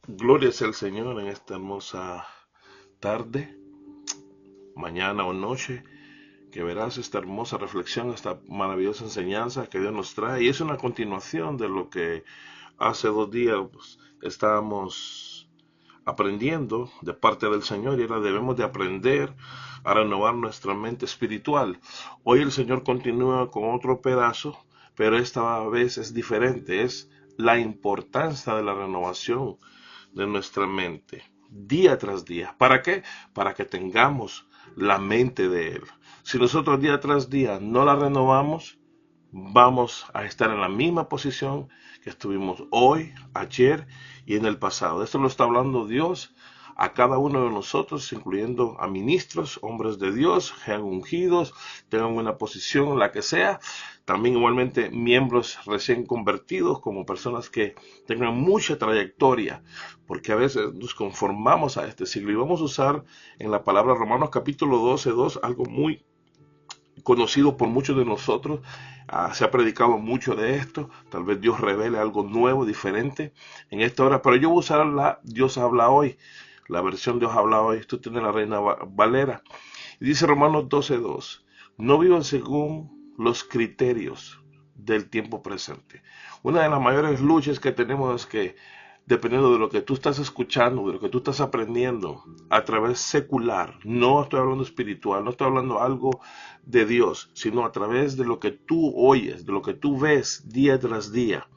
Gloria sea al Señor en esta hermosa tarde, mañana o noche, que verás esta hermosa reflexión, esta maravillosa enseñanza que Dios nos trae. Y es una continuación de lo que hace 2 días estábamos aprendiendo de parte del Señor, y ahora debemos de aprender a renovar nuestra mente espiritual. Hoy el Señor continúa con otro pedazo, pero esta vez es diferente, es la importancia de la renovación de nuestra mente, día tras día. ¿Para qué? Para que tengamos la mente de Él. Si nosotros día tras día no la renovamos, vamos a estar en la misma posición que estuvimos hoy, ayer y en el pasado. Esto lo está hablando Dios a cada uno de nosotros, incluyendo a ministros, hombres de Dios, sean ungidos, tengan una posición, la que sea. También igualmente miembros recién convertidos, como personas que tengan mucha trayectoria, porque a veces nos conformamos a este siglo. Y vamos a usar en la palabra Romanos capítulo 12:2 algo muy conocido por muchos de nosotros. Se ha predicado mucho de esto. Tal vez Dios revele algo nuevo, diferente en esta hora, pero yo voy a usar la Dios habla hoy, la versión Dios habla hoy. Esto tiene la Reina Valera y dice Romanos 12:2: no vivan según los criterios del tiempo presente. Una de las mayores luchas que tenemos es que, dependiendo de lo que tú estás escuchando, de lo que tú estás aprendiendo a través secular, no estoy hablando espiritual, no estoy hablando algo de Dios, sino a través de lo que tú oyes, de lo que tú ves día tras día.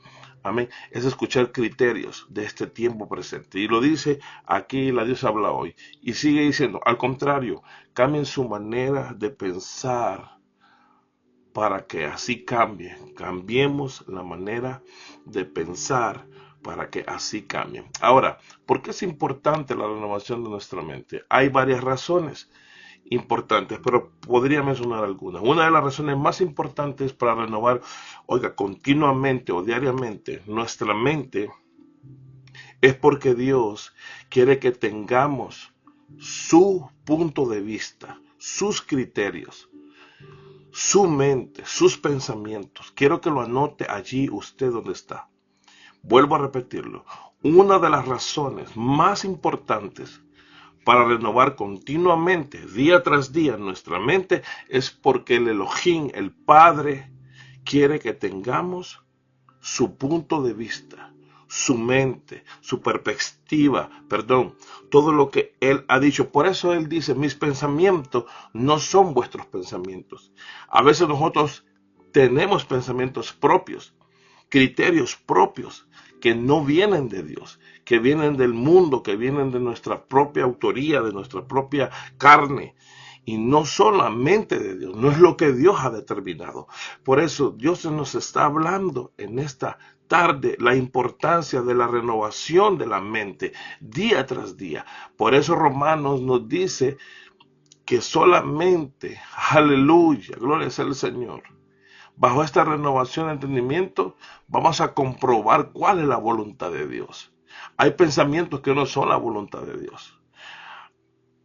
Amén. Es escuchar criterios de este tiempo presente. Y lo dice aquí la Dios habla hoy. Y sigue diciendo, al contrario, cambien su manera de pensar para que así cambie. Cambiemos la manera de pensar para que así cambien. Ahora, ¿por qué es importante la renovación de nuestra mente? Hay varias razones importantes, pero podría mencionar algunas. Una de las razones más importantes para renovar, oiga, continuamente o diariamente nuestra mente, es porque Dios quiere que tengamos su punto de vista, sus criterios, su mente, sus pensamientos. Quiero que lo anote allí usted donde está. Vuelvo a repetirlo. Una de las razones más importantes para renovar continuamente, día tras día, nuestra mente es porque el Elohim, el Padre, quiere que tengamos su punto de vista, su mente, su perspectiva, perdón, todo lo que Él ha dicho. Por eso Él dice, mis pensamientos no son vuestros pensamientos. A veces nosotros tenemos pensamientos propios, criterios propios que no vienen de Dios, que vienen del mundo, que vienen de nuestra propia autoría, de nuestra propia carne. Y no son la mente de Dios, no es lo que Dios ha determinado. Por eso Dios nos está hablando en esta tarde la importancia de la renovación de la mente día tras día. Por eso Romanos nos dice que solamente, aleluya, gloria sea al Señor, bajo esta renovación de entendimiento vamos a comprobar cuál es la voluntad de Dios. Hay pensamientos que no son la voluntad de Dios.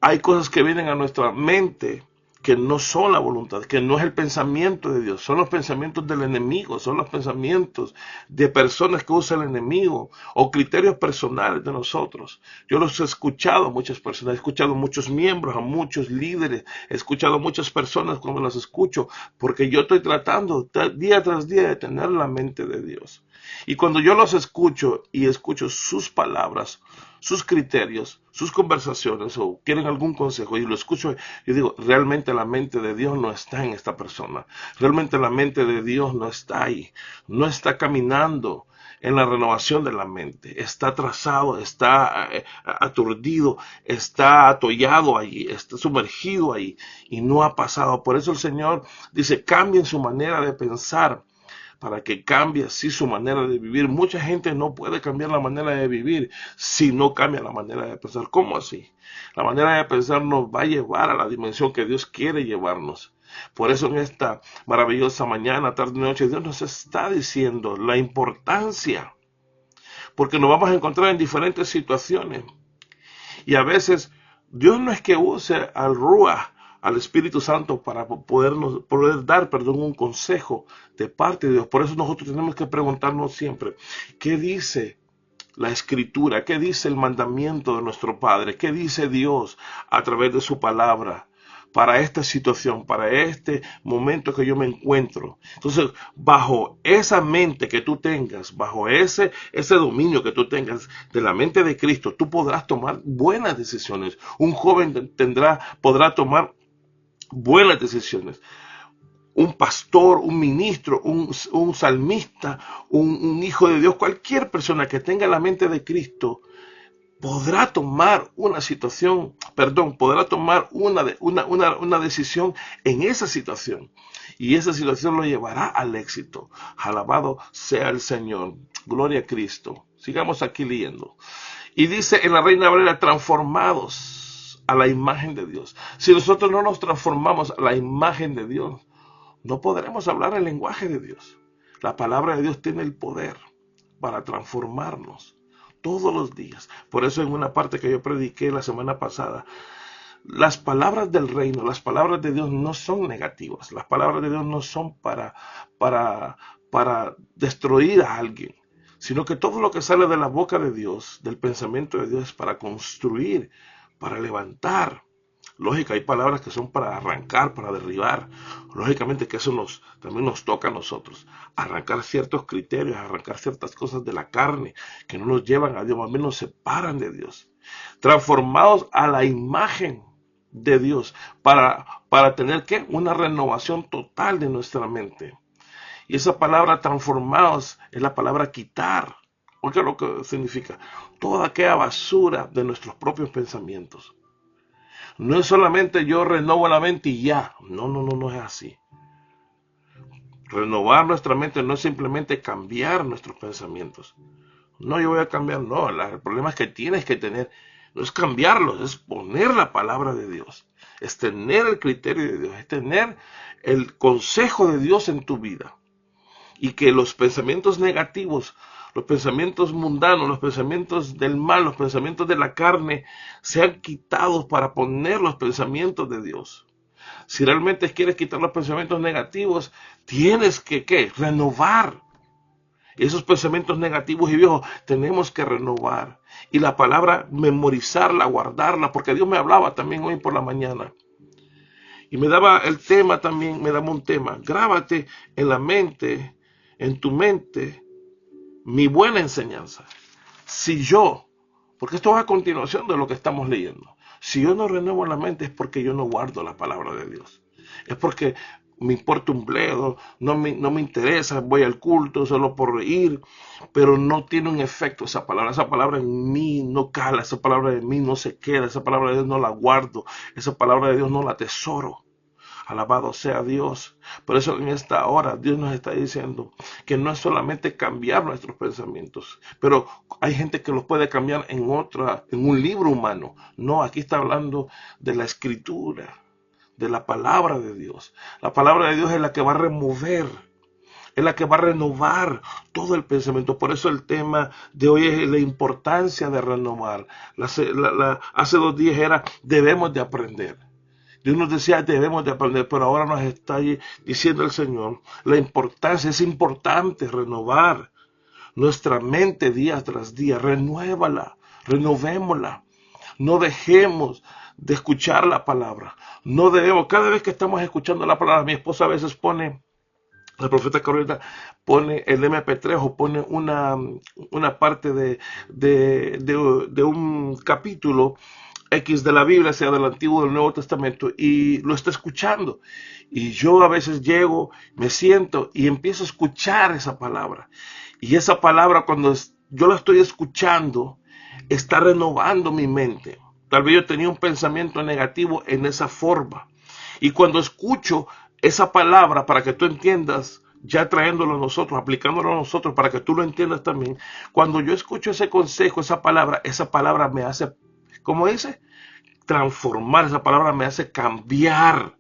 Hay cosas que vienen a nuestra mente que no son la voluntad, que no es el pensamiento de Dios, son los pensamientos del enemigo, son los pensamientos de personas que usa el enemigo o criterios personales de nosotros. Yo los he escuchado a muchas personas, he escuchado a muchos miembros, a muchos líderes, he escuchado a muchas personas cuando las escucho, porque yo estoy tratando día tras día de tener la mente de Dios. Y cuando yo los escucho y escucho sus palabras, sus criterios, sus conversaciones o quieren algún consejo y lo escucho, yo digo, realmente la mente de Dios no está en esta persona. Realmente la mente de Dios no está ahí. No está caminando en la renovación de la mente. Está atrasado, está aturdido, está atollado ahí, está sumergido ahí y no ha pasado. Por eso el Señor dice, cambien su manera de pensar para que cambie así su manera de vivir. Mucha gente no puede cambiar la manera de vivir si no cambia la manera de pensar. ¿Cómo así? La manera de pensar nos va a llevar a la dimensión que Dios quiere llevarnos. Por eso en esta maravillosa mañana, tarde y noche, Dios nos está diciendo la importancia, porque nos vamos a encontrar en diferentes situaciones. Y a veces Dios no es que use al Ruach, al Espíritu Santo, para poder dar, un consejo de parte de Dios. Por eso nosotros tenemos que preguntarnos siempre, ¿qué dice la escritura, qué dice el mandamiento de nuestro Padre, qué dice Dios a través de su palabra para esta situación, para este momento que yo me encuentro. Entonces, bajo esa mente que tú tengas, bajo ese dominio que tú tengas de la mente de Cristo, tú podrás tomar buenas decisiones. Un joven podrá tomar buenas decisiones. Un pastor, un ministro, un salmista, un hijo de Dios, cualquier persona que tenga la mente de Cristo podrá tomar podrá tomar una decisión en esa situación. Y esa situación lo llevará al éxito. Alabado sea el Señor. Gloria a Cristo. Sigamos aquí leyendo. Y dice en la Reina Valera, transformados a la imagen de Dios. Si nosotros no nos transformamos a la imagen de Dios, no podremos hablar el lenguaje de Dios. La palabra de Dios tiene el poder para transformarnos todos los días. Por eso en una parte que yo prediqué la semana pasada, las palabras del reino, las palabras de Dios no son negativas. Las palabras de Dios no son para destruir a alguien, sino que todo lo que sale de la boca de Dios, del pensamiento de Dios, es para construir, para levantar. Lógica, hay palabras que son para arrancar, para derribar. Lógicamente que eso también nos toca a nosotros. Arrancar ciertos criterios, arrancar ciertas cosas de la carne que no nos llevan a Dios, más bien nos separan de Dios. Transformados a la imagen de Dios para tener ¿qué? Una renovación total de nuestra mente. Y esa palabra transformados es la palabra quitar. Oiga lo que significa. Toda aquella basura de nuestros propios pensamientos. No es solamente yo renovo la mente y ya. No es así. Renovar nuestra mente no es simplemente cambiar nuestros pensamientos. No, yo voy a cambiar. No, el problema es que tienes que tener, no es cambiarlos, es poner la palabra de Dios. Es tener el criterio de Dios, es tener el consejo de Dios en tu vida. Y que los pensamientos negativos, los pensamientos mundanos, los pensamientos del mal, los pensamientos de la carne, sean quitados para poner los pensamientos de Dios. Si realmente quieres quitar los pensamientos negativos, tienes que ¿qué? Renovar. Esos pensamientos negativos y viejos tenemos que renovar. Y la palabra, memorizarla, guardarla, porque Dios me hablaba también hoy por la mañana. Y me daba el tema también, me daba un tema. Grábate en la mente, en tu mente, mi buena enseñanza. Si yo, porque esto va a continuación de lo que estamos leyendo, si yo no renuevo la mente es porque yo no guardo la palabra de Dios. Es porque me importa un bledo, no me interesa, voy al culto solo por ir, pero no tiene un efecto esa palabra en mí no cala, esa palabra de mí no se queda, esa palabra de Dios no la guardo, esa palabra de Dios no la atesoro. Alabado sea Dios. Por eso en esta hora Dios nos está diciendo que no es solamente cambiar nuestros pensamientos, pero hay gente que los puede cambiar en un libro humano. No, aquí está hablando de la escritura, de la palabra de Dios. La palabra de Dios es la que va a remover, es la que va a renovar todo el pensamiento. Por eso el tema de hoy es la importancia de renovar. Hace 2 días era, debemos de aprender. Dios nos decía, debemos de aprender, pero ahora nos está diciendo el Señor, la importancia, es importante renovar nuestra mente día tras día, renuévala, renovémosla. No dejemos de escuchar la palabra. No debemos, cada vez que estamos escuchando la palabra, mi esposa a veces pone, la profeta Carolina pone el MP3 o pone una parte de un capítulo X de la Biblia, sea del Antiguo o del Nuevo Testamento, y lo está escuchando. Y yo a veces llego, me siento y empiezo a escuchar esa palabra. Y esa palabra, cuando yo la estoy escuchando, está renovando mi mente. Tal vez yo tenía un pensamiento negativo en esa forma. Y cuando escucho esa palabra, para que tú entiendas, ya trayéndolo a nosotros, aplicándolo a nosotros, para que tú lo entiendas también, cuando yo escucho ese consejo, esa palabra me hace, ¿cómo dice? Transformar. Esa palabra me hace cambiar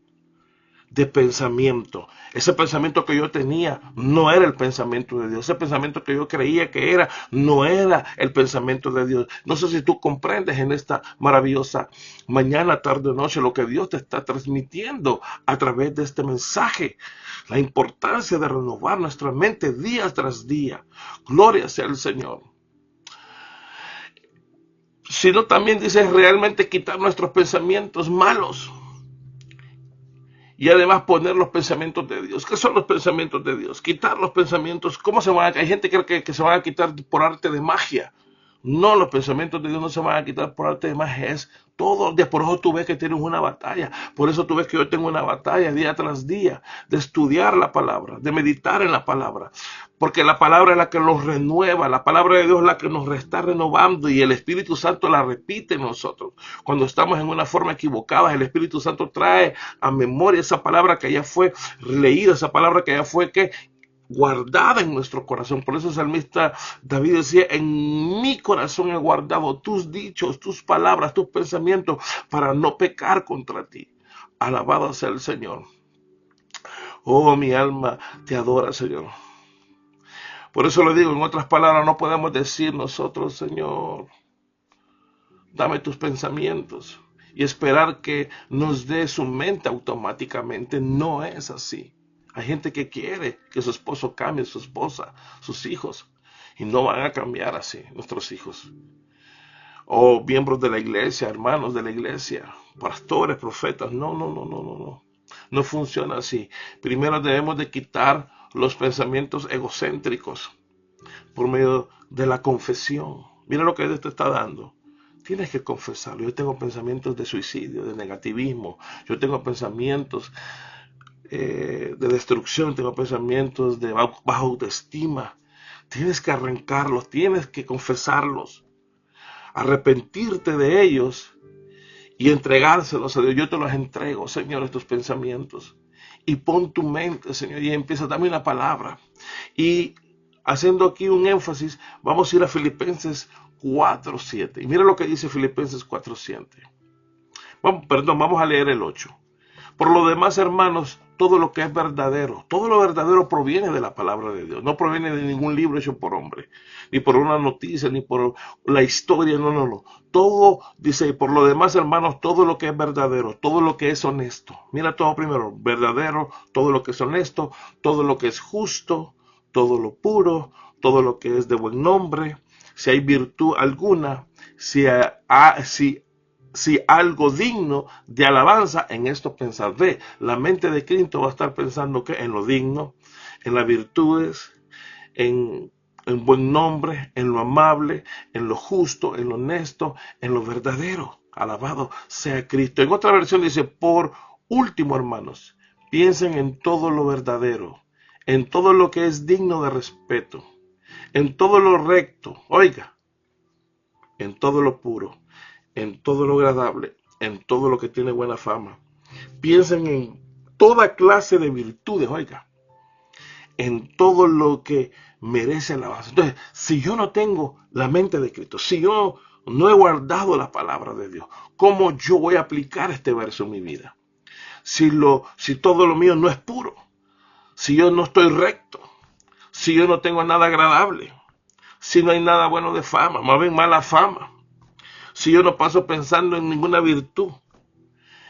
de pensamiento. Ese pensamiento que yo tenía no era el pensamiento de Dios. Ese pensamiento que yo creía que era, no era el pensamiento de Dios. No sé si tú comprendes en esta maravillosa mañana, tarde o noche lo que Dios te está transmitiendo a través de este mensaje. La importancia de renovar nuestra mente día tras día. Gloria sea el Señor. sino también dice realmente quitar nuestros pensamientos malos y además poner los pensamientos de Dios. ¿Qué son los pensamientos de Dios? Quitar los pensamientos. ¿Cómo se van a? Hay gente que cree que se van a quitar por arte de magia. No, los pensamientos de Dios no se van a quitar por arte de magia. Es todos los días. Por eso tú ves que tienes una batalla. Por eso tú ves que yo tengo una batalla día tras día de estudiar la palabra, de meditar en la palabra. Porque la palabra es la que nos renueva, la palabra de Dios es la que nos está renovando y el Espíritu Santo la repite en nosotros. Cuando estamos en una forma equivocada, el Espíritu Santo trae a memoria esa palabra que ya fue leída, esa palabra que ya fue que guardada en nuestro corazón. Por eso el salmista David decía: en mi corazón he guardado tus dichos, tus palabras, tus pensamientos, para no pecar contra ti. Alabado sea el Señor. Oh, mi alma te adora, Señor. Por eso le digo, en otras palabras, no podemos decir nosotros: Señor, dame tus pensamientos, y esperar que nos dé su mente automáticamente. No es así. Hay gente que quiere que su esposo cambie, su esposa, sus hijos, y no van a cambiar así nuestros hijos. O miembros de la iglesia, hermanos de la iglesia, pastores, profetas. No, no, no, no, no, no. No funciona así. Primero debemos de quitar los pensamientos egocéntricos por medio de la confesión. Mira lo que Dios te está dando. Tienes que confesarlo. Yo tengo pensamientos de suicidio, de negativismo. Yo tengo pensamientos de destrucción. Tengo pensamientos de baja autoestima. Tienes que arrancarlos. Tienes que confesarlos. Arrepentirte de ellos y entregárselos a Dios. Yo te los entrego, Señor, estos pensamientos. Y pon tu mente, Señor, y empieza a darme una palabra. Y haciendo aquí un énfasis, vamos a ir a Filipenses 4:7. Y mira lo que dice Filipenses 4:7. Vamos a leer el 8. Por lo demás, hermanos, todo lo que es verdadero, todo lo verdadero proviene de la palabra de Dios. No proviene de ningún libro hecho por hombre, ni por una noticia, ni por la historia. No, no, no. Todo, dice, por lo demás, hermanos, todo lo que es verdadero, todo lo que es honesto. Mira todo primero: verdadero, todo lo que es honesto, todo lo que es justo, todo lo puro, todo lo que es de buen nombre, si hay virtud alguna, si algo digno de alabanza, en esto pensad. Ve, la mente de Cristo va a estar pensando que en lo digno, en las virtudes, en buen nombre, en lo amable, en lo justo, en lo honesto, en lo verdadero. Alabado sea Cristo. En otra versión dice: por último, hermanos, piensen en todo lo verdadero, en todo lo que es digno de respeto, en todo lo recto, oiga, en todo lo puro, en todo lo agradable, en todo lo que tiene buena fama. Piensen en toda clase de virtudes, oiga, en todo lo que merece alabanza. Entonces, si yo no tengo la mente de Cristo, si yo no he guardado la palabra de Dios, ¿cómo yo voy a aplicar este verso en mi vida? Si todo lo mío no es puro, si yo no estoy recto, si yo no tengo nada agradable, si no hay nada bueno de fama, más bien mala fama, si yo no paso pensando en ninguna virtud,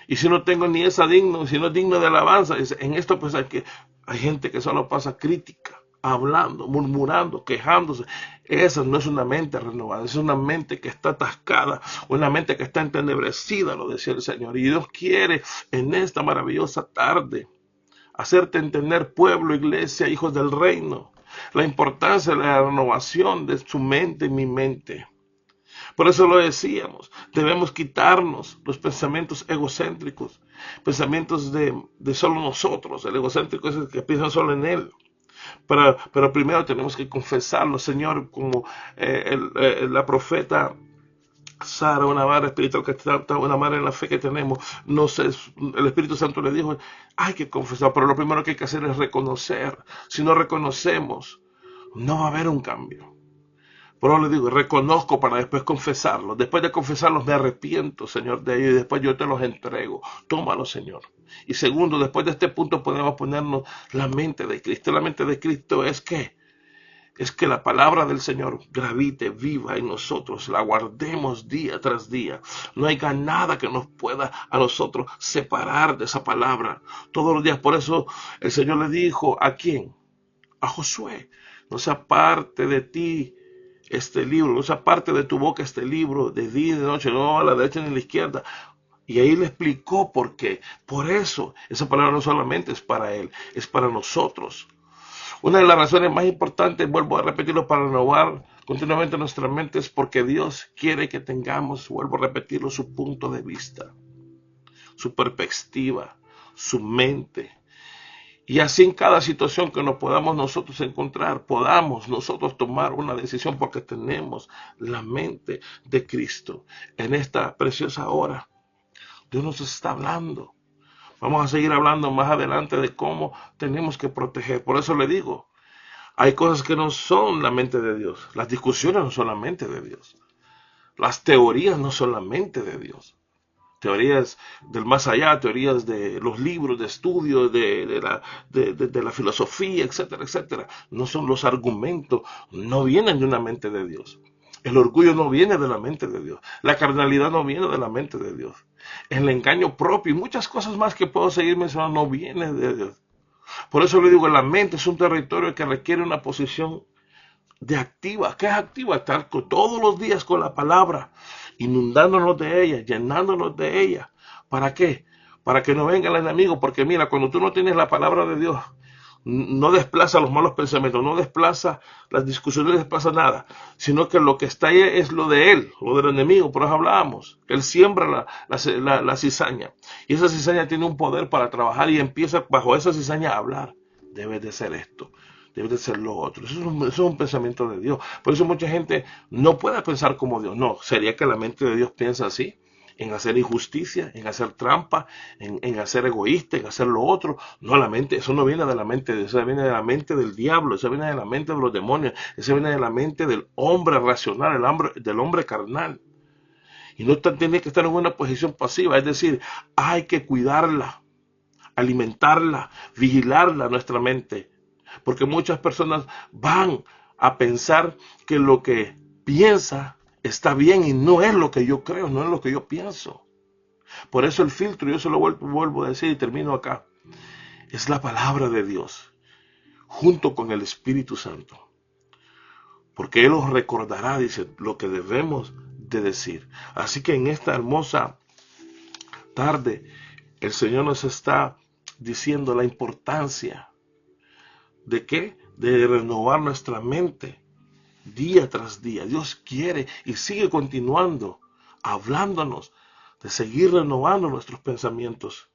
y si no tengo ni esa digno, si no es digno de alabanza, en esto pues hay gente que solo pasa crítica, hablando, murmurando, quejándose. Esa no es una mente renovada, es una mente que está atascada, una mente que está entenebrecida, lo decía el Señor. Y Dios quiere en esta maravillosa tarde hacerte entender, pueblo, iglesia, hijos del reino, la importancia de la renovación de su mente y mi mente. Por eso lo decíamos, debemos quitarnos los pensamientos egocéntricos, pensamientos de solo nosotros. El egocéntrico es el que piensa solo en él. Pero primero tenemos que confesarlo, Señor, como la profeta Sara, una madre espiritual que está, una madre en la fe que tenemos. No sé, el Espíritu Santo le dijo: hay que confesar, pero lo primero que hay que hacer es reconocer. Si no reconocemos, no va a haber un cambio. Por eso le digo, reconozco para después confesarlo. Después de confesarlos me arrepiento, Señor, de ellos, y después yo te los entrego. Tómalo, Señor. Y segundo, después de este punto podemos ponernos la mente de Cristo. La mente de Cristo es que la palabra del Señor gravite, viva en nosotros, la guardemos día tras día. No haya nada que nos pueda a nosotros separar de esa palabra todos los días. Por eso el Señor le dijo: ¿a quién? A Josué: no se aparte de ti este libro, no se aparte de tu boca este libro de día y de noche, no a la derecha ni a la izquierda. Y ahí le explicó por qué. Por eso, esa palabra no solamente es para él, es para nosotros. Una de las razones más importantes, vuelvo a repetirlo, para renovar continuamente nuestra mente es porque Dios quiere que tengamos, vuelvo a repetirlo, su punto de vista, su perspectiva, su mente. Y así en cada situación que nos podamos nosotros encontrar, podamos nosotros tomar una decisión porque tenemos la mente de Cristo. En esta preciosa hora, Dios nos está hablando. Vamos a seguir hablando más adelante de cómo tenemos que proteger. Por eso le digo, hay cosas que no son la mente de Dios. Las discusiones no son la mente de Dios. Las teorías no son la mente de Dios. Teorías del más allá, teorías de los libros de estudio, de la filosofía, etcétera, etcétera. No son los argumentos, no vienen de una mente de Dios. El orgullo no viene de la mente de Dios. La carnalidad no viene de la mente de Dios. El engaño propio y muchas cosas más que puedo seguir mencionando no vienen de Dios. Por eso le digo, la mente es un territorio que requiere una posición de activa. ¿Qué es activa? Estar todos los días con la palabra, inundándonos de ella, llenándonos de ella. ¿Para qué? Para que no venga el enemigo. Porque mira, cuando tú no tienes la palabra de Dios, no desplaza los malos pensamientos, no desplaza las discusiones, no desplaza nada, sino que lo que está ahí es lo de él, lo del enemigo. Por eso hablábamos, él siembra la cizaña, y esa cizaña tiene un poder para trabajar y empieza bajo esa cizaña a hablar. Debe de ser esto, debe de ser lo otro. Eso es un pensamiento de Dios. Por eso mucha gente no puede pensar como Dios. No, sería que la mente de Dios piensa así, en hacer injusticia, en hacer trampa, en hacer egoísta, en hacer lo otro. No, la mente, eso no viene de la mente de Dios, eso viene de la mente del diablo, eso viene de la mente de los demonios, eso viene de la mente del hombre racional, del hombre carnal. Y no tiene que estar en una posición pasiva, es decir, hay que cuidarla, alimentarla, vigilarla nuestra mente. Porque muchas personas van a pensar que lo que piensa está bien y no es lo que yo creo, no es lo que yo pienso. Por eso el filtro, yo se lo vuelvo a decir y termino acá, es la palabra de Dios, junto con el Espíritu Santo. Porque Él os recordará, dice, lo que debemos de decir. Así que en esta hermosa tarde, el Señor nos está diciendo la importancia de ¿qué? De renovar nuestra mente día tras día. Dios quiere y sigue continuando hablándonos de seguir renovando nuestros pensamientos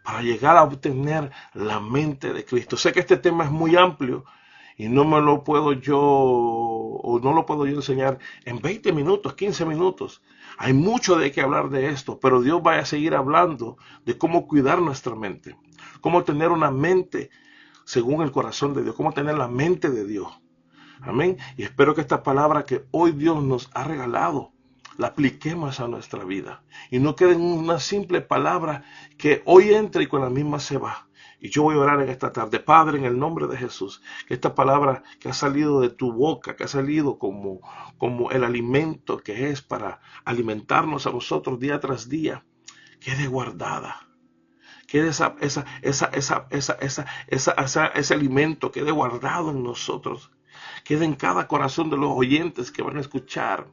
para llegar a obtener la mente de Cristo. Sé que este tema es muy amplio y no me lo puedo yo, o no lo puedo yo enseñar en 20 minutos, 15 minutos. Hay mucho de qué hablar de esto, pero Dios va a seguir hablando de cómo cuidar nuestra mente, cómo tener una mente según el corazón de Dios, cómo tener la mente de Dios. Amén. Y espero que esta palabra que hoy Dios nos ha regalado, la apliquemos a nuestra vida. Y no quede en una simple palabra que hoy entra y con la misma se va. Y yo voy a orar en esta tarde. Padre, en el nombre de Jesús, que esta palabra que ha salido de tu boca, que ha salido como el alimento que es para alimentarnos a nosotros día tras día, quede guardada. Quede ese alimento quede guardado en nosotros. Quede en cada corazón de los oyentes que van a escuchar.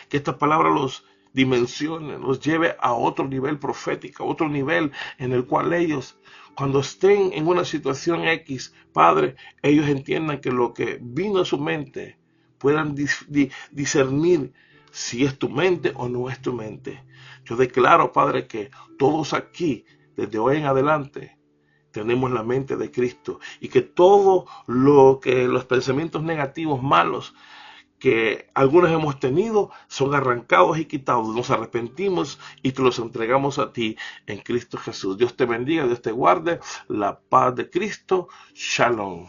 Que esta palabra los dimensione, los lleve a otro nivel profético, a otro nivel en el cual ellos, cuando estén en una situación X, Padre, ellos entiendan que lo que vino a su mente, puedan discernir si es tu mente o no es tu mente. Yo declaro, Padre, que todos aquí, desde hoy en adelante, tenemos la mente de Cristo y que todo lo que los pensamientos negativos, malos, que algunos hemos tenido, son arrancados y quitados. Nos arrepentimos y te los entregamos a ti en Cristo Jesús. Dios te bendiga, Dios te guarde. La paz de Cristo. Shalom.